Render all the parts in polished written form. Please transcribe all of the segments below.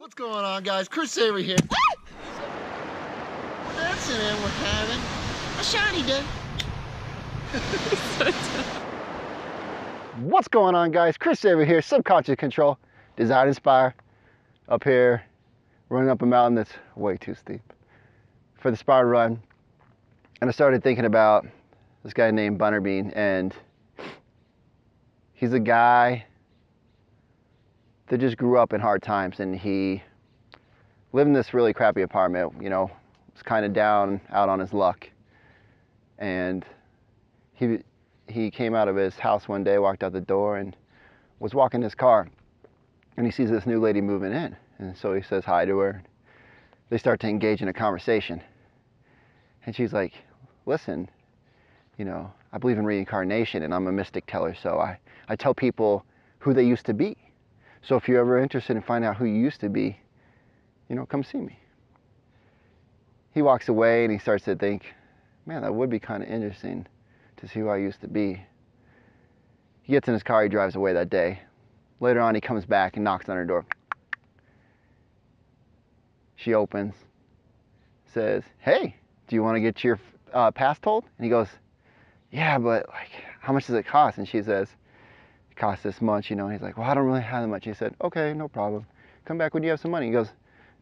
What's going on, guys? Chris Avery here. We're dancing and we're having a shiny day. What's going on, guys? Chris Avery here, Subconscious Control, Design Inspire, up here, running up a mountain that's way too steep for the Spire run. And I started thinking about this guy named Butterbean, and he's a guy that just grew up in hard times, and he lived in this really crappy apartment, you know, was kind of down, out on his luck. And he came out of his house one day, walked out the door, and was walking his car, and he sees this new lady moving in. And so he says hi to her. They start to engage in a conversation. And she's like, listen, you know, I believe in reincarnation, and I'm a mystic teller, so I tell people who they used to be. So if you're ever interested in finding out who you used to be, you know, come see me. He walks away and he starts to think, man, that would be kind of interesting to see who I used to be. He gets in his car, he drives away that day. Later on, he comes back and knocks on her door. She opens, says, hey, do you want to get your past told? And he goes, yeah, but like, how much does it cost? And she says, it costs this much, you know. And he's like, well, I don't really have that much. He said, okay, no problem. Come back when you have some money. He goes,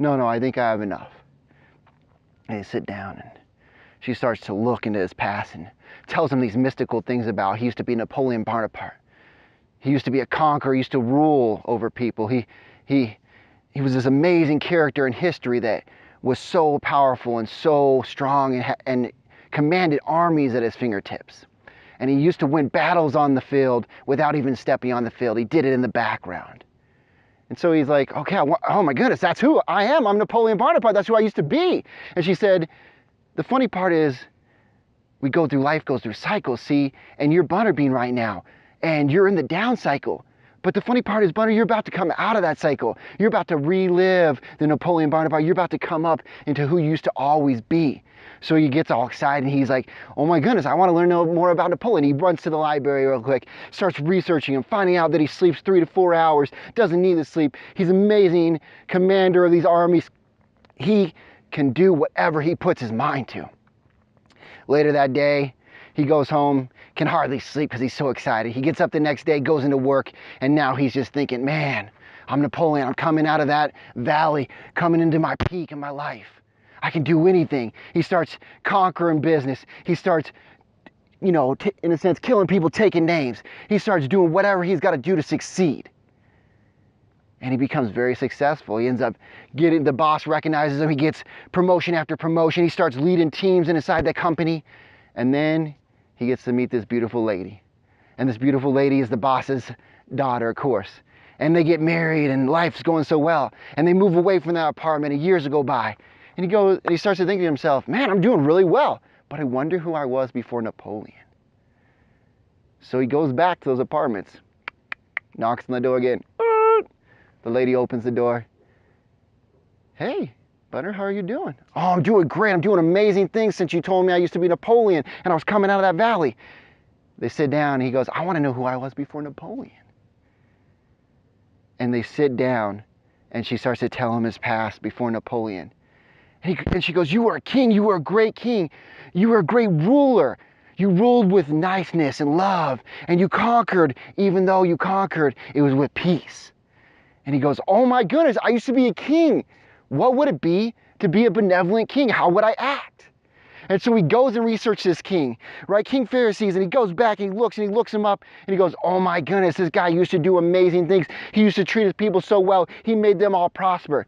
no, I think I have enough. And they sit down, and she starts to look into his past and tells him these mystical things about he used to be Napoleon Bonaparte. He used to be a conqueror. He used to rule over people. He was this amazing character in history that was so powerful and so strong and commanded armies at his fingertips. And he used to win battles on the field without even stepping on the field. He did it in the background. And so he's like, okay, oh my goodness, that's who I am. I'm Napoleon Bonaparte. That's who I used to be. And she said, the funny part is life goes through cycles, see, and you're Butterbean right now, and you're in the down cycle. But the funny part is, Butter, you're about to come out of that cycle. You're about to relive the Napoleon Bonaparte. You're about to come up into who you used to always be. So he gets all excited, and he's like, oh my goodness, I want to learn more about Napoleon. He runs to the library real quick, starts researching him, finding out that he sleeps 3 to 4 hours, doesn't need the sleep. He's an amazing commander of these armies. He can do whatever he puts his mind to. Later that day, he goes home, can hardly sleep because he's so excited. He gets up the next day, goes into work, and now he's just thinking, man, I'm Napoleon. I'm coming out of that valley, coming into my peak in my life. I can do anything. He starts conquering business. He starts, you know, in a sense, killing people, taking names. He starts doing whatever he's got to do to succeed. And he becomes very successful. He ends up the boss recognizes him. He gets promotion after promotion. He starts leading teams inside the company. And then he gets to meet this beautiful lady. And this beautiful lady is the boss's daughter, of course. And they get married, and life's going so well. And they move away from that apartment, and years go by. And he starts to think to himself, man, I'm doing really well. But I wonder who I was before Napoleon. So he goes back to those apartments, knocks on the door again. The lady opens the door. Hey, Butter, how are you doing? Oh, I'm doing great. I'm doing amazing things since you told me I used to be Napoleon and I was coming out of that valley. They sit down and he goes, I want to know who I was before Napoleon. And they sit down and she starts to tell him his past before Napoleon. And she goes, you were a king. You were a great king. You were a great ruler. You ruled with niceness and love, and you conquered. Even though you conquered, it was with peace. And he goes, oh my goodness, I used to be a king. What would it be to be a benevolent king? How would I act? And so he goes and researches this king, right? King Pharisees, and he goes back and he looks him up and he goes, oh my goodness, this guy used to do amazing things. He used to treat his people so well. He made them all prosper.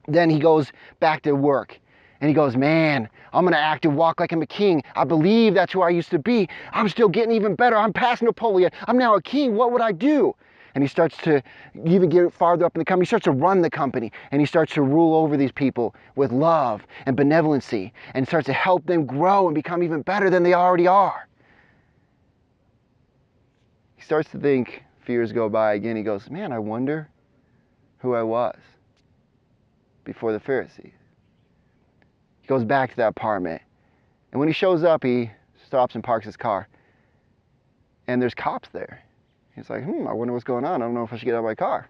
Then he goes back to work and he goes, man, I'm going to act and walk like I'm a king. I believe that's who I used to be. I'm still getting even better. I'm past Napoleon. I'm now a king. What would I do? And he starts to even get farther up in the company. He starts to run the company, and he starts to rule over these people with love and benevolency, and starts to help them grow and become even better than they already are. He starts to think, fears go by again. He goes, man, I wonder who I was before the Pharisees. He goes back to that apartment, and when he shows up, he stops and parks his car, and there's cops there. He's like, I wonder what's going on. I don't know if I should get out of my car.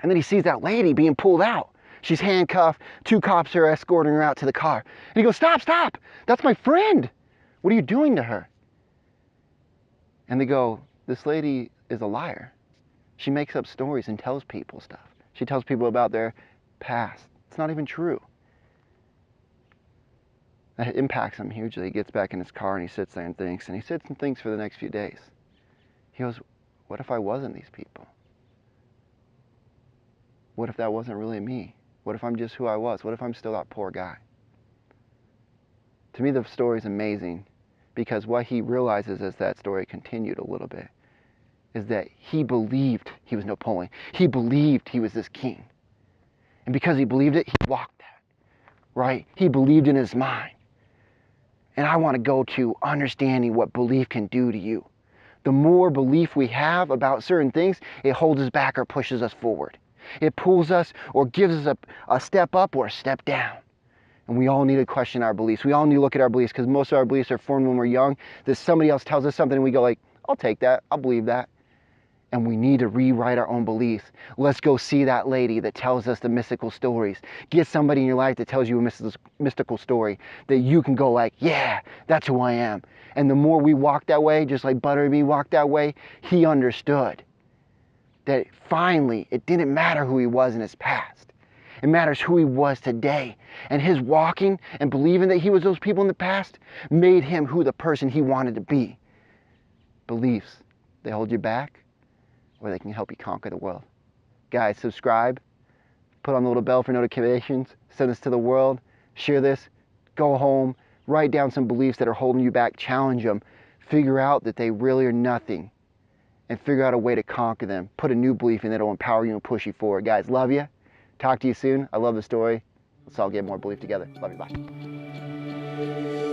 And then he sees that lady being pulled out. She's handcuffed. 2 cops are escorting her out to the car. And he goes, stop, stop. That's my friend. What are you doing to her? And they go, this lady is a liar. She makes up stories and tells people stuff. She tells people about their past. It's not even true. That impacts him hugely. He gets back in his car and he sits there and thinks. And he sits and thinks for the next few days. He goes, what if I wasn't these people? What if that wasn't really me? What if I'm just who I was? What if I'm still that poor guy? To me, the story is amazing because what he realizes as that story continued a little bit is that he believed he was Napoleon. He believed he was this king. And because he believed it, he walked that, right? He believed in his mind. And I want to go to understanding what belief can do to you. The more belief we have about certain things, it holds us back or pushes us forward. It pulls us or gives us a step up or a step down. And we all need to question our beliefs. We all need to look at our beliefs because most of our beliefs are formed when we're young. That somebody else tells us something and we go like, I'll take that. I'll believe that. And we need to rewrite our own beliefs. Let's go see that lady that tells us the mystical stories. Get somebody in your life that tells you a mystical story that you can go like, yeah, that's who I am. And the more we walk that way, just like Butterby walked that way, he understood that finally it didn't matter who he was in his past. It matters who he was today. And his walking and believing that he was those people in the past made him who the person he wanted to be. Beliefs, they hold you back or they can help you conquer the world. Guys, subscribe, put on the little bell for notifications, send this to the world, share this, go home, write down some beliefs that are holding you back, challenge them, figure out that they really are nothing, and figure out a way to conquer them. Put a new belief in that will empower you and push you forward. Guys, love you. Talk to you soon. I love the story. Let's all get more belief together. Love you. Bye.